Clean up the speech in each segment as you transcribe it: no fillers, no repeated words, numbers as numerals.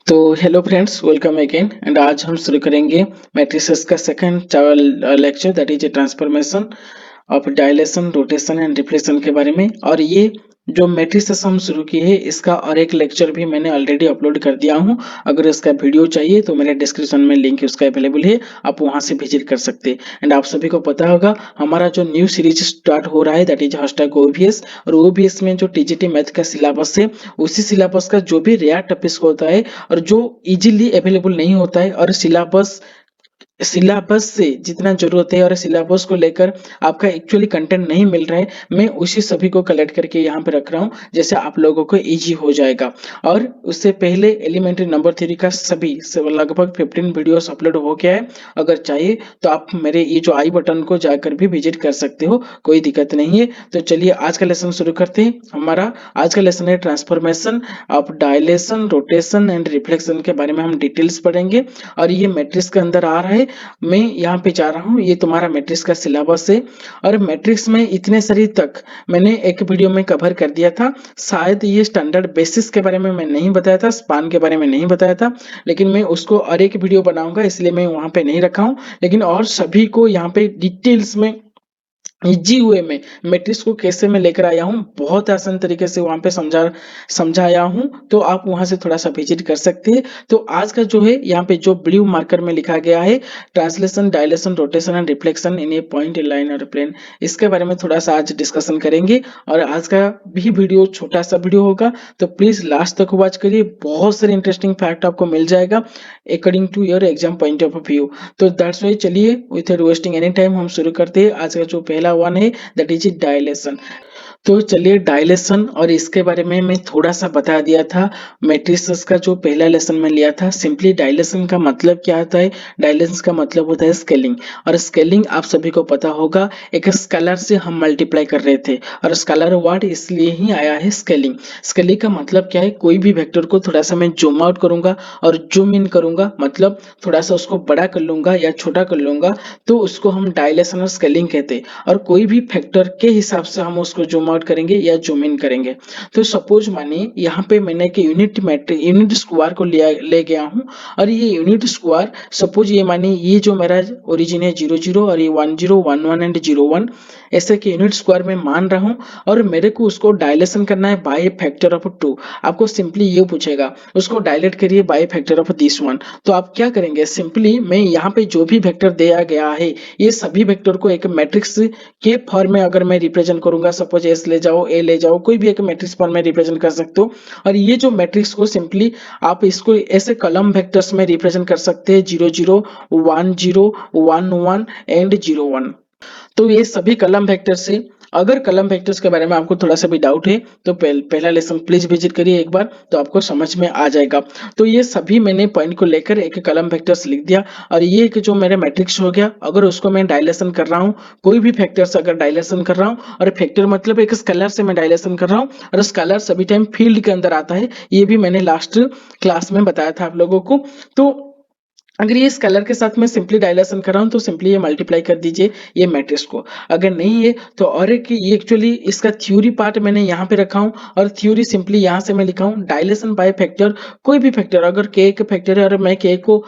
तो hello friends, welcome again and आज हम शुरू करेंगे मैट्रिसेस का second lecture that is a transformation of dilation, rotation and reflection के बारे में। और ये जो मैट्रिसेस हम शुरू किए हैं इसका और एक लेक्चर भी मैंने ऑलरेडी अपलोड कर दिया हूँ। अगर इसका वीडियो चाहिए तो मेरे डिस्क्रिप्शन में लिंक उसका अवेलेबल है, आप वहां से विजिट कर सकते हैं। एंड आप सभी को पता होगा हमारा जो न्यू सीरीज स्टार्ट हो रहा है दैट इज हैशटैग ओबीएस, और ओबीएस में जो टीजीटी मैथ का सिलेबस है उसी सिलेबस का जो भी रेयर टॉपिक्स होता है और जो इजीली अवेलेबल नहीं होता है और सिलेबस सिलेबस से जितना जरूरत है और सिलेबस को लेकर आपका एक्चुअली कंटेंट नहीं मिल रहा है, मैं उसी सभी को कलेक्ट करके यहाँ पे रख रहा हूँ जैसे आप लोगों को इजी हो जाएगा। और उससे पहले एलिमेंट्री नंबर थ्री का सभी लगभग 15 वीडियोस अपलोड हो गया है। अगर चाहिए तो आप मेरे ये जो आई बटन को जाकर भी विजिट कर सकते हो, कोई दिक्कत नहीं है। तो चलिए आज का लेसन शुरू करते हैं। हमारा आज का लेसन है transformation of dilation, rotation and reflection के बारे में हम डिटेल्स पढ़ेंगे। और ये मैट्रिक्स के अंदर आ रहा है, मैं यहाँ पे जा रहा हूँ, ये तुम्हारा मैट्रिक्स का सिलेबस है। और मैट्रिक्स में इतने सारी तक मैंने एक वीडियो में कवर कर दिया था। शायद ये स्टैंडर्ड बेसिस के बारे में मैं नहीं बताया था, स्पान के बारे में नहीं बताया था, लेकिन मैं उसको और एक वीडियो बनाऊंगा इसलिए मैं वहां पे नहीं रखा हूँ। लेकिन और सभी को यहाँ पे डिटेल्स में इजी वे में मैट्रिक्स को कैसे मैं लेकर आया हूँ, बहुत आसान तरीके से वहां पे समझाया हूँ, तो आप वहां से थोड़ा सा विजिट कर सकते हैं। तो आज का जो है यहाँ पे जो ब्लू मार्कर में लिखा गया है translation, dilation, rotation and reflection in A point, line और प्लेन, इसके बारे में थोड़ा सा आज डिस्कशन करेंगे। और आज का भी वीडियो छोटा सा वीडियो होगा, तो प्लीज लास्ट तक वॉच करिए, बहुत सारे इंटरेस्टिंग फैक्ट आपको मिल जाएगा according to your exam point of view. तो दैट्स वाई चलिए विथ वेस्टिंग एनी टाइम हम शुरू करते हैं। आज का जो पहला वन है दैट इज डायलेशन। तो चलिए डायलेशन और इसके बारे में मैं थोड़ा सा बता दिया था मैट्रिसेस का जो पहला लेसन में लिया था। सिंपली डायलेशन का मतलब क्या होता है, डायलेशन का मतलब होता है स्केलिंग। और स्केलिंग आप सभी को पता होगा, एक स्केलर से हम मल्टीप्लाई कर रहे थे और स्केलर वर्ड इसलिए ही आया है स्केलिंग। स्केलिंग का मतलब क्या है, कोई भी वेक्टर को थोड़ा सा मैं जूम आउट करूंगा और जूम इन करूंगा, मतलब थोड़ा सा उसको बड़ा कर लूंगा या छोटा कर लूंगा, तो उसको हम डायलेशन और स्केलिंग कहते हैं। और कोई भी फैक्टर के हिसाब से हम उसको जूम आउट करेंगे या जूम इन करेंगे। तो सपोज मानिए यहाँ पे मैंने एक यूनिट स्क्वायर को ले गया हूँ। और ये यूनिट स्क्वायर, सपोज ये मानिए ये जो मेरा ओरिजिन है 00 और ये 10 11 एंड 01, ऐसे कि यूनिट स्क्वायर में मान रहा हूँ और मेरे को उसको डायलेशन करना है बाय फैक्टर ऑफ 2। आपको सिंपली ये पूछेगा उसको डायलेट करिए by factor of this one, तो आप क्या करेंगे, सिंपली मैं यहाँ पे जो भी वेक्टर दिया गया है ये सभी वेक्टर को एक मैट्रिक्स के फॉर्म में अगर मैं रिप्रेजेंट करूंगा, सपोज एस ले जाओ, ए ले जाओ, कोई भी एक मैट्रिक्स फॉर्म में रिप्रेजेंट कर सकते हो। और ये जो मैट्रिक्स को सिंपली आप इसको ऐसे कॉलम वेक्टर्स में रिप्रेजेंट कर सकते हैं, 00 10 11 एंड 01। तो ये सभी कलम वेक्टर से, अगर कलम वेक्टर्स के बारे में आपको थोड़ा सा भी डाउट है तो पहला लेसन प्लीज विजिट करिए एक बार, तो आपको समझ में आ जाएगा। तो ये सभी मैंने पॉइंट को लेकर एक कलम वेक्टर्स लिख दिया। और ये एक जो मेरा मैट्रिक्स हो गया, अगर उसको मैं डायलेशन कर रहा हूँ, कोई भी फैक्टर्स अगर डायलेशन कर रहा हूँ, और फैक्टर मतलब एक स्केलर से मैं डायलेशन कर रहा हूँ, और स्केलर सभी टाइम फील्ड के अंदर आता है, ये भी मैंने लास्ट क्लास में बताया था आप लोगों को। तो अगर ये स्केलर के साथ मैं सिंपली डायलेशन कर रहा हूं तो सिंपली ये मल्टीप्लाई कर दीजिए ये मैट्रिक्स को। अगर नहीं है तो, और एक ये एक्चुअली इसका थ्योरी पार्ट मैंने यहाँ पे रखा हूं, और थ्योरी सिंपली यहाँ से मैं लिखा हूं डायलेशन बाय फैक्टर। कोई भी फैक्टर, अगर के एक फैक्टर है और मैं के को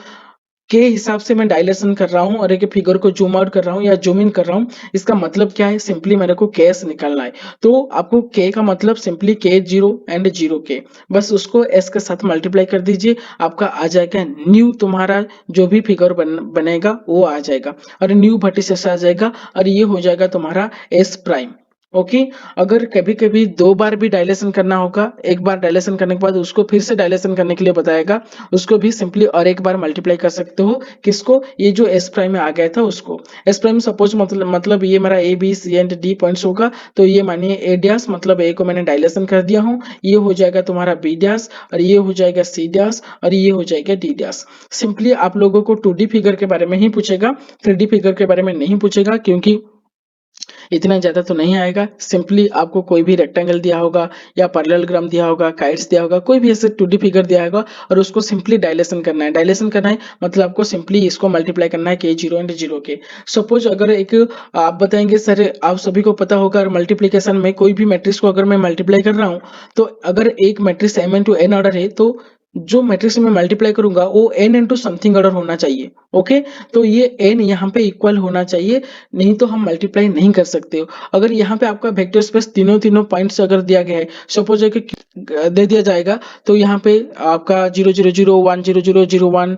के हिसाब से मैं डायलेशन कर रहा हूँ और एक फिगर को जूम आउट कर रहा हूँ या जूम इन कर रहा हूँ, इसका मतलब क्या है, सिंपली मेरे को केस निकालना है। तो आपको के का मतलब सिंपली के 0 एंड 0 के, बस उसको एस के साथ मल्टीप्लाई कर दीजिए, आपका आ जाएगा न्यू, तुम्हारा जो भी फिगर बनेगा वो आ जाएगा, और न्यू वर्टिसेस आ जाएगा, और ये हो जाएगा तुम्हारा एस प्राइम। ओके। अगर कभी कभी दो बार भी डायलेशन करना होगा, एक बार डायलेशन करने के बाद उसको फिर से डायलेशन करने के लिए बताएगा, उसको भी सिंपली और एक बार मल्टीप्लाई कर सकते हो। किसको, ये जो एस प्राइम में आ गया था उसको। एस प्राइम सपोज मतलब ये मेरा A B C and D points होगा, तो ये मानिए ए डैश, मतलब ए को मैंने डायलेशन कर दिया हूँ, ये हो जाएगा तुम्हारा बी डैश, और ये हो जाएगा सी डैश, और ये हो जाएगा डी डैश। सिंपली आप लोगों को 2D फिगर के बारे में ही पूछेगा, 3D फिगर के बारे में नहीं पूछेगा, क्योंकि इतना ज्यादा तो नहीं आएगा। सिंपली आपको कोई भी रेक्टेंगल दिया होगा या पैरेललोग्राम दिया होगा, काइट्स दिया होगा, कोई भी ऐसे 2D फिगर दिया होगा, और उसको सिंपली डायलेशन करना है। डायलेशन करना है मतलब आपको सिंपली इसको मल्टीप्लाई करना है के 0 एंड 0 के। सपोज अगर एक आप बताएंगे सर, आप सभी को पता होगा मल्टीप्लीकेशन में कोई भी मैट्रिक्स को अगर मैं मल्टीप्लाई कर रहा हूँ, तो अगर एक matrix m into n order है, तो जो मैट्रिक्स में मल्टीप्लाई करूंगा वो n इंटू समथिंग ऑर्डर होना चाहिए। ओके, तो ये n यहाँ पे इक्वल होना चाहिए, नहीं तो हम मल्टीप्लाई नहीं कर सकते हो। अगर यहाँ पे आपका वेक्टर स्पेस तीनों तीनों पॉइंट्स अगर दिया गया है, सपोज है कि दे दिया जाएगा, तो यहाँ पे आपका 0 0 0 1 0 0 0 1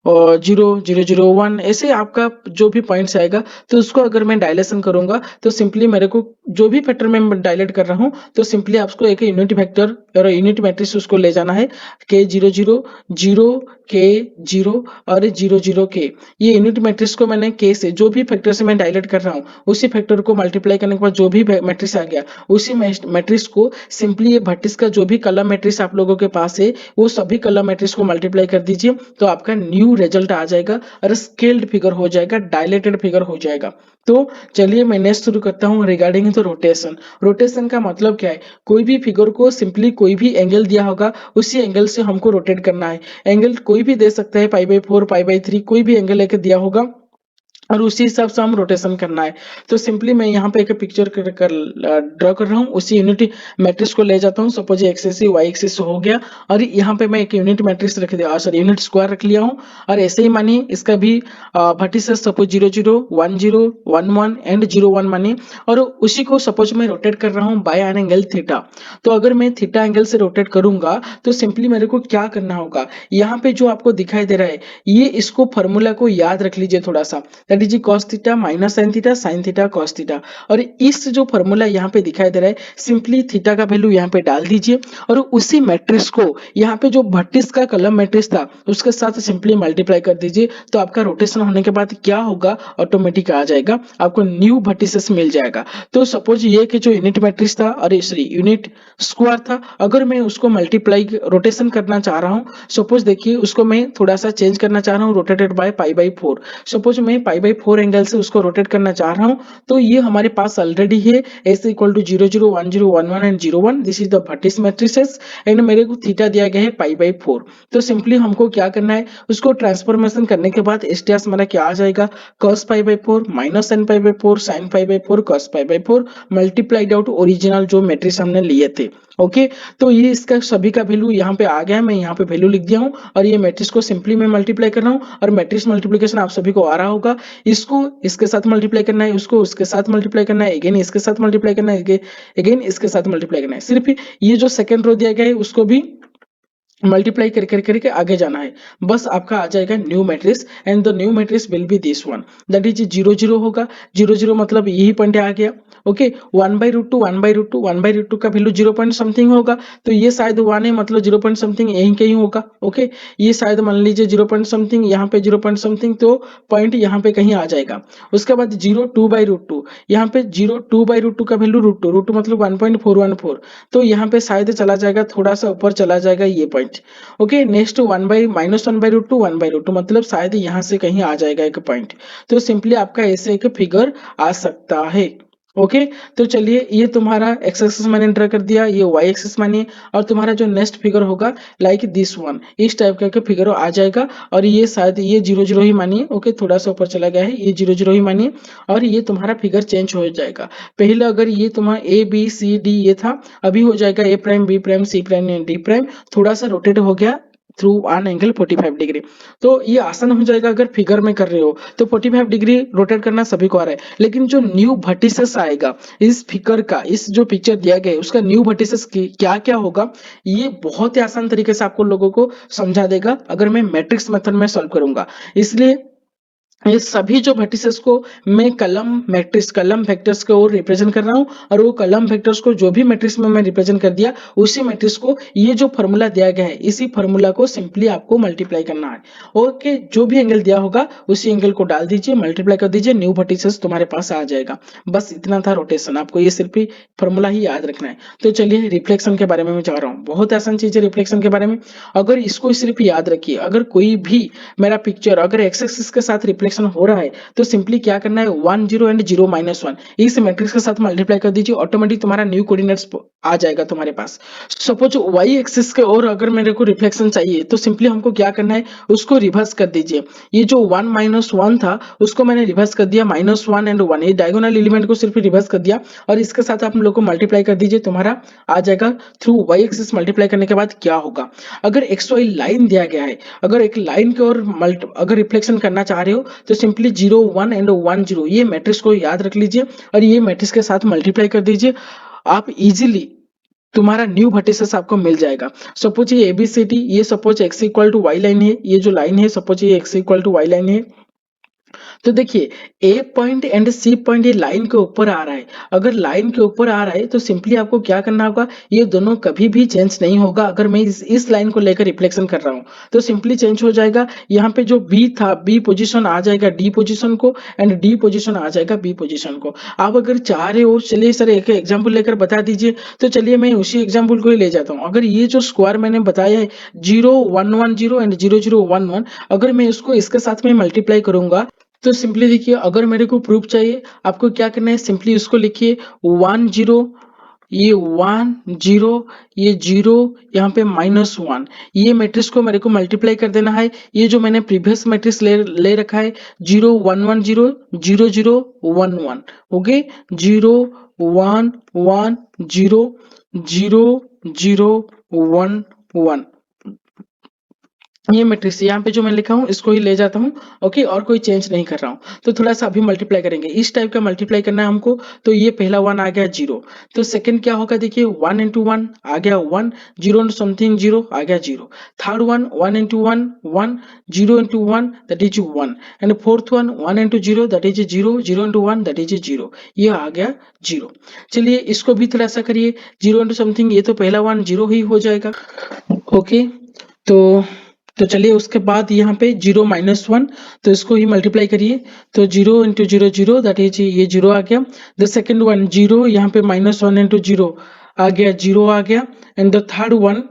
और 0 0 0 1 ऐसे आपका जो भी पॉइंट्स आएगा, तो उसको अगर मैं डायलेशन करूंगा तो सिंपली मेरे को जो भी फैक्टर में डायलेट कर रहा हूँ, तो सिंपली आपको एक यूनिट वेक्टर और यूनिट मैट्रिक्स उसको ले जाना है, के 0 0 0 के 0 और 0 0 के। ये यूनिट मैट्रिक्स को मैंने के से जो भी फैक्टर से मैं डायलेट कर रहा हूँ, उसी फैक्टर को मल्टीप्लाई करने के बाद जो भी मैट्रिक्स आ गया, उसी मैट्रिक्स को सिंपली ये भट्टिस का जो भी कलम मैट्रिक्स आप लोगों के पास है, वो सभी कलम मैट्रिक्स को मल्टीप्लाई कर दीजिए, तो आपका न्यू रिजल्ट आ जाएगा और स्केल्ड फिगर हो जाएगा, डायलेटेड फिगर हो जाएगा। तो चलिए मैं नेक्स्ट शुरू करता हूँ रिगार्डिंग द रोटेशन। रोटेशन का मतलब क्या है? कोई भी फिगर को सिंपली कोई भी एंगल दिया होगा, उसी एंगल से हमको रोटेट करना है। एंगल कोई भी दे सकता है, π/4 π/3 कोई भी एंगल लेके दिया होगा और उसी हिसाब से हम रोटेशन करना है। तो सिंपली मैं यहाँ पे एक पिक्चर ड्रॉ कर रहा हूँ, उसी यूनिट मैट्रिक्स को ले जाता हूँ। Suppose X axis Y axis हो गया और यहाँ पे मैं एक यूनिट मैट्रिक्स रख दिया, सॉरी यूनिट स्क्वायर रख लिया हूँ। और ऐसे ही मानिए इसका भी वर्टिसेस सपोज 0 0 1 0 1 1 एंड 0 1 मानिए, और उसी को सपोज मैं रोटेट कर रहा हूँ बाय एन एंगल थीटा। तो अगर मैं थीटा एंगल से रोटेट करूंगा तो सिंपली मेरे को क्या करना होगा, यहाँ पे जो आपको दिखाई दे रहा है, ये इसको फॉर्मूला को याद रख लीजिए थोड़ा सा, that is cos theta minus sin theta cos theta. और इस जो फॉर्मूला यहाँ पे दिखाई दे रहा है, सिंपली थीटा का वैल्यू यहाँ पे डाल दीजिए और उसी मैट्रिक्स को यहाँ पे जो भट्टिस का कलम मैट्रिक्स था उसके साथ सिंपली मल्टीप्लाई कर दीजिए। तो आपका रोटेशन होने के बाद क्या होगा, ऑटोमेटिक आ जाएगा, आपको न्यू भट्टिसेस मिल जाएगा। तो सपोज ये कि जो यूनिट मैट्रिक्स था और सॉरी यूनिट स्क्वायर था, अगर मैं उसको मल्टीप्लाई रोटेशन करना चाह रहा हूँ, सपोज देखिए उसको मैं थोड़ा सा चेंज करना चाह रहा हूँ, रोटेटेड बाय π/4। सपोज मैं π/4 एंगल से उसको रोटेट करना चाह रहा हूँ, तो ये हमारे पास ऑलरेडी है, s equal to 0 0 1 0 1 1 and 0 1, this is the भट्टिस मैट्रिसेस एंड मेरे को थीटा दिया गया है π/4। तो सिंपली हमको क्या करना है, उसको ट्रांसफॉर्मेशन करने के बाद एस हमारा क्या आ जाएगा, cos π/4 minus sin π/4 sin π/4 cos π/4 multiplied out original जो मैट्रिक्स हमने लिए थे। ओके, तो ये इसका सभी का वैल्यू यहाँ पे आ गया, मैं यहाँ पे वैल्यू लिख दिया हूँ और ये मैट्रिक्स को सिंपली मैं मल्टीप्लाई कर रहा हूँ। और मैट्रिक्स मल्टीप्लिकेशन आप सभी को आ रहा होगा, इसको इसके साथ मल्टीप्लाई करना है, उसको उसके साथ मल्टीप्लाई करना है, अगेन इसके साथ मल्टीप्लाई करना है, अगेन इसके साथ मल्टीप्लाई करना है। सिर्फ ये जो सेकंड रो दिया गया है उसको भी मल्टीप्लाई करके आगे जाना है, बस आपका आ जाएगा new matrix and the new matrix will be this one, that is 0 0 होगा। 0 0 मतलब यही पॉइंट आ गया। ओके, 1/√2 1/√2 1/√2 का वैल्यू 0 पॉइंट समथिंग होगा, तो ये शायद 1 है, मतलब 0 पॉइंट समथिंग यहीं कहीं होगा। ओके, ये शायद मान लीजिए 0 पॉइंट समथिंग, यहाँ पे 0 पॉइंट समथिंग, तो पॉइंट यहाँ पे कहीं आ जाएगा। उसके बाद 0 2/√2, यहाँ पे 0 2/√2 का वैल्यू √2 मतलब 1.414, तो यहाँ पे शायद चला जाएगा, थोड़ा सा ऊपर चला जाएगा ये पॉइंट। ओके, नेक्स्ट 1/-1/√2 1/√2 मतलब शायद यहाँ से कहीं आ जाएगा एक पॉइंट। तो सिंपली आपका ऐसे एक फिगर आ सकता है। ओके, तो चलिए ये तुम्हारा एक्स एक्सिस मैंने ड्रा कर दिया, ये वाई एक्सिस मानिए, और तुम्हारा जो नेक्स्ट फिगर होगा लाइक दिस वन, इस टाइप का फिगर आ जाएगा। और ये शायद ये 0 0 ही मानिए। ओके, थोड़ा सा ऊपर चला गया है, ये 0 0 ही मानिए और ये तुम्हारा फिगर चेंज हो जाएगा। पहले अगर ये तुम्हारा ए बी सी डी ये था, अभी हो जाएगा A prime B prime C prime D prime, थोड़ा सा रोटेट हो गया थ्रू वन एंगल 45 डिग्री। तो ये आसान हो जाएगा अगर फिगर में कर रहे हो, तो 45 डिग्री रोटेट करना सभी को आ रहा है। लेकिन जो न्यू वर्टिसेस आएगा इस फिगर का, इस जो पिक्चर दिया गया है उसका न्यू वर्टिसेस क्या क्या होगा, ये बहुत ही आसान तरीके से आपको लोगों को समझा देगा अगर मैं मैट्रिक्स मेथड में सॉल्व करूंगा। इसलिए ये सभी जो वर्टिसेस को मैं कलम मैट्रिक्स कलम वेक्टर्स को रिप्रेजेंट कर रहा हूं, और वो कलम वेक्टर्स को जो भी मैट्रिक्स में मैं रिप्रेजेंट कर दिया, उसी मैट्रिक्स को ये जो फॉर्मूला दिया गया है, इसी फॉर्मूला को सिंपली आपको मल्टीप्लाई करना है। ओके, जो भी एंगल दिया होगा उसी एंगल को डाल दीजिए, मल्टीप्लाई कर दीजिए, न्यू वर्टिसेस तुम्हारे पास आ जाएगा। बस इतना था रोटेशन, आपको ये सिर्फ फॉर्मूला ही याद रखना है। तो चलिए रिफ्लेक्शन के बारे में मैं चाह रहा हूँ, बहुत आसान चीज है रिफ्लेक्शन के बारे में। अगर इसको सिर्फ याद रखिए, अगर कोई भी मेरा पिक्चर अगर एक्स एक्सिस के साथ रिफ्लेक्शन हो रहा है, तो सिंपली क्या करना है, 1 0 एंड 0 -1 इस मैट्रिक्स के साथ मल्टीप्लाई कर दीजिए, ऑटोमेटिक तुम्हारा न्यू कोऑर्डिनेट्स आ जाएगा तुम्हारे पास। सपोज वाई एक्सिस के और अगर मेरे को रिफ्लेक्शन चाहिए तो सिंपली हमको क्या करना है, उसको रिवर्स कर दीजिए। ये जो 1 माइनस 1 था उसको मैंने रिवर्स कर दिया, -1 एंड 1, ये डायगोनल एलिमेंट को सिर्फ रिवर्स कर दिया और इसके साथ आप लोग को मल्टीप्लाई कर दीजिए, तुम्हारा आ जाएगा। थ्रू वाई एक्सिस मल्टीप्लाई करने के बाद क्या होगा, अगर एक्स वाई लाइन दिया गया है, अगर एक लाइन की ओर अगर रिफ्लेक्शन करना चाह रहे हो तो सिंपली 0 1 एंड 1 0 ये मैट्रिक्स को याद रख लीजिए और ये मैट्रिक्स के साथ मल्टीप्लाई कर दीजिए। आप इजीली तुम्हारा न्यू वर्टिसेस आपको मिल जाएगा। सपोज ये एबीसीडी, ये suppose X equal to Y line है, ये जो लाइन है सपोज ये X equal to Y line है। तो देखिए A point and C point ये लाइन के ऊपर आ रहा है, अगर लाइन के ऊपर आ रहा है तो सिंपली आपको क्या करना होगा, ये दोनों कभी भी चेंज नहीं होगा। अगर मैं इस लाइन को लेकर रिफ्लेक्शन कर रहा हूं तो सिंपली चेंज हो जाएगा। यहाँ पे जो बी था, बी पोजीशन आ जाएगा डी पोजीशन को एंड डी पोजीशन आ जाएगा बी पोजीशन को। आप अगर चाह रहे हो, चलिए सर एक एग्जाम्पल लेकर बता दीजिए, तो चलिए मैं उसी एग्जाम्पल को ही ले जाता हूँ। अगर ये जो स्क्वायर मैंने बताया है 0 1 1 0 एंड 0 0 1 1, अगर मैं इसको इसके साथ में मल्टीप्लाई करूंगा तो सिंपली देखिए, अगर मेरे को प्रूफ चाहिए आपको क्या करना है, सिंपली उसको लिखिए 1 0, ये 1 0, ये 0, यहाँ पे -1, ये मैट्रिक्स को मेरे को मल्टीप्लाई कर देना है। ये जो मैंने प्रीवियस मैट्रिक्स ले रखा है 0 1 1 0 0 0 1 1, ओके 0 1 1 0 0 0 1 1, ये मैट्रिक्स यहाँ पे जो मैं लिखा हूँ इसको ही ले जाता हूँ, ओके, और कोई चेंज नहीं कर रहा हूँ। तो थोड़ा सा अभी मल्टीप्लाई करेंगे, इस टाइप का मल्टीप्लाई करना है हमको। तो ये पहला 1 आ गया 0, तो सेकंड क्या होगा, देखिए 1 इंटू 1 आ गया 1, 0 इंटू समथिंग 0 आ गया 0, third 1 into 1 1, 0 into 1 that is 1, and fourth 1 into 0 that is 0, 0 into 1 that is 0, ये आ गया 0। चलिए इसको भी थोड़ा सा करिए, 0 इंटू समथिंग, ये तो पहला 1 0 ही हो जाएगा, ओके। तो चलिए उसके बाद यहाँ पे 0 -1, तो इसको ही मल्टीप्लाई करिए, तो 0 इंटू 0 0 दैट इज ये 0 आ गया। द सेकेंड 1 0, यहाँ पे -1 इंटू 0 आ गया 0 आ गया, एंड द थर्ड 1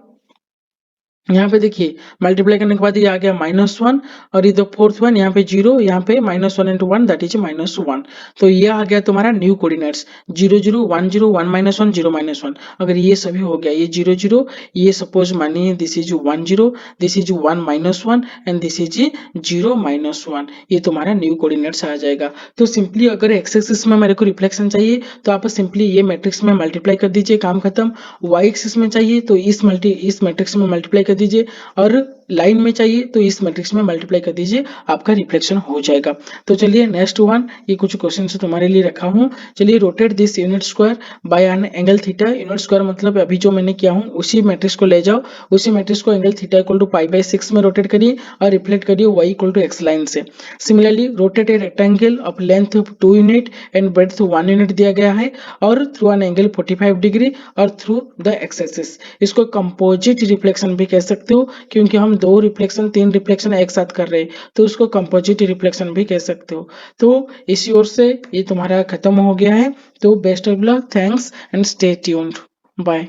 यहाँ पे देखिए मल्टीप्लाई करने के बाद ये आ गया -1, और ये द फोर्थ 1 यहाँ पे 0, यहाँ पे -1 इंटू 1 दैट इज -1, तो ये आ गया तुम्हारा न्यू कोऑर्डिनेट्स 0 0 1 0 1 -1 0 -1। अगर ये सभी हो गया, ये 0 0, ये सपोज मानिए this is 1 0, this is 1 -1 and this is 0 -1, ये तुम्हारा न्यू कोऑर्डिनेट्स आ जाएगा। तो सिंपली अगर एक्स एक्सिस में मेरे को रिफ्लेक्शन चाहिए तो आप सिंपली ये मैट्रिक्स में मल्टीप्लाई कर दीजिए, काम खत्म। वाई एक्सिस में चाहिए तो इस मैट्रिक्स में मल्टीप्लाई कर दीजिए, और लाइन में चाहिए तो इस मैट्रिक्स में मल्टीप्लाई कर दीजिए, आपका रिफ्लेक्शन हो जाएगा। तो चलिए नेक्स्ट वन, ये कुछ क्वेश्चन तुम्हारे लिए रखा हूँ। चलिए rotate this unit square by an angle theta, unit square मतलब अभी जो मैंने किया हूँ उसी मैट्रिक्स को ले जाओ, उसी मैट्रिक्स को एंगल थीटा इक्वल टू π/6 में रोटेट करिए और रिफ्लेक्ट करिए y equal to x line से। Similarly rotate a rectangle of length 2 unit and breadth 1 unit दिया गया है, और थ्रू एन एंगल 45 डिग्री और थ्रू द एक्स एक्सिस। इसको कंपोजिट रिफ्लेक्शन भी कह सकते हो, क्योंकि हम 2 रिफ्लेक्शन 3 रिफ्लेक्शन एक साथ कर रहे हैं, तो उसको कंपोजिट रिफ्लेक्शन भी कह सकते हो। तो इसी ओर से ये तुम्हारा खत्म हो गया है। तो best of luck, thanks and stay tuned, bye.